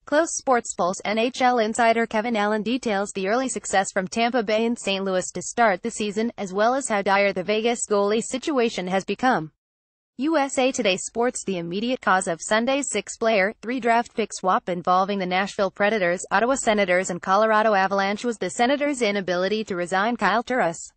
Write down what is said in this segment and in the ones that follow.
Close SportsPulse NHL insider Kevin Allen details the early success from Tampa Bay and St. Louis to start the season, as well as how dire the Vegas goalie situation has become. USA Today Sports. The immediate cause of Sunday's six-player, three-draft pick swap involving the Nashville Predators, Ottawa Senators and Colorado Avalanche was the Senators' inability to resign Kyle Turris.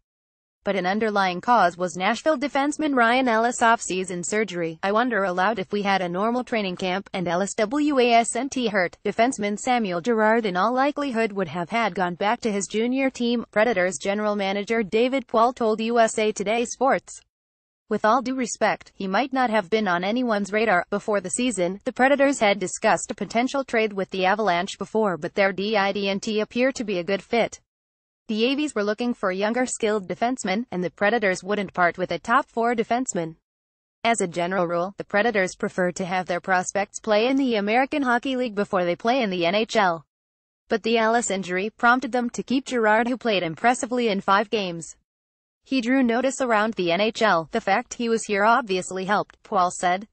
But an underlying cause was Nashville defenseman Ryan Ellis' offseason surgery. "I wonder aloud if we had a normal training camp, and Ellis wasn't hurt. Defenseman Samuel Girard in all likelihood would have had gone back to his junior team," Predators general manager David Poile told USA Today Sports. With all due respect, he might not have been on anyone's radar. Before the season, the Predators had discussed a potential trade with the Avalanche before, but their didn't appear to be a good fit. The Avies were looking for a younger skilled defenseman, and the Predators wouldn't part with a top-four defenseman. As a general rule, the Predators prefer to have their prospects play in the American Hockey League before they play in the NHL. But the Ellis injury prompted them to keep Girard, who played impressively in 5 games. "He drew notice around the NHL. The fact he was here obviously helped," Poile said.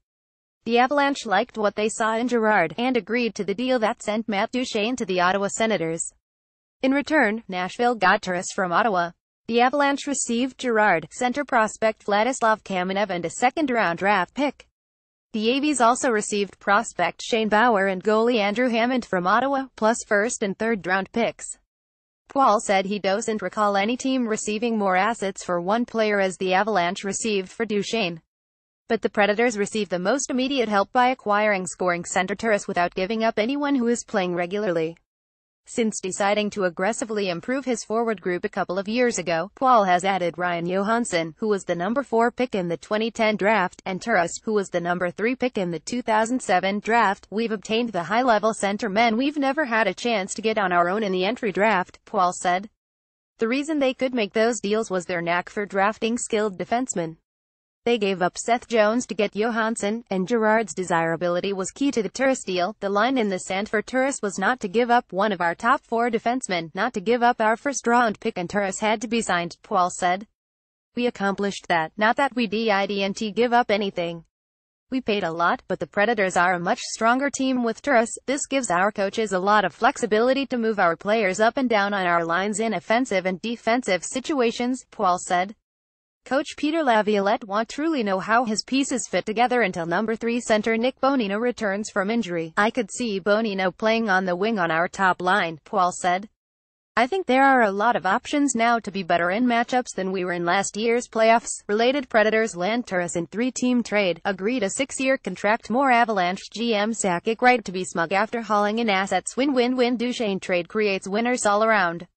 The Avalanche liked what they saw in Girard, and agreed to the deal that sent Matt Duchene to the Ottawa Senators. In return, Nashville got Turris from Ottawa. The Avalanche received Girard, center prospect Vladislav Kamenev and a second-round draft pick. The Avies also received prospect Shane Bauer and goalie Andrew Hammond from Ottawa, plus first- and third-round picks. Poile said he doesn't recall any team receiving more assets for one player as the Avalanche received for Duchene. But the Predators received the most immediate help by acquiring scoring center Turris without giving up anyone who is playing regularly. Since deciding to aggressively improve his forward group a couple of years ago, Poile has added Ryan Johansson, who was the number 4 pick in the 2010 draft, and Turris, who was the number 3 pick in the 2007 draft. "We've obtained the high-level center men we've never had a chance to get on our own in the entry draft," Poile said. The reason they could make those deals was their knack for drafting skilled defensemen. They gave up Seth Jones to get Johansson, and Girard's desirability was key to the Turris deal. "The line in the sand for Turris was not to give up one of our top 4 defensemen, not to give up our first-round pick, and Turris had to be signed," Poile said. "We accomplished that. Not that we didn't give up anything. We paid a lot, but the Predators are a much stronger team with Turris. This gives our coaches a lot of flexibility to move our players up and down on our lines in offensive and defensive situations," Poile said. Coach Peter Laviolette won't truly know how his pieces fit together until number 3 center Nick Bonino returns from injury. "I could see Bonino playing on the wing on our top line," Poile said. "I think there are a lot of options now to be better in matchups than we were in last year's playoffs." Related, Predators land Turris in 3-team trade, agreed a 6-year contract. More Avalanche GM Sakic right to be smug after hauling in assets. Win-win-win. Duchene trade creates winners all around.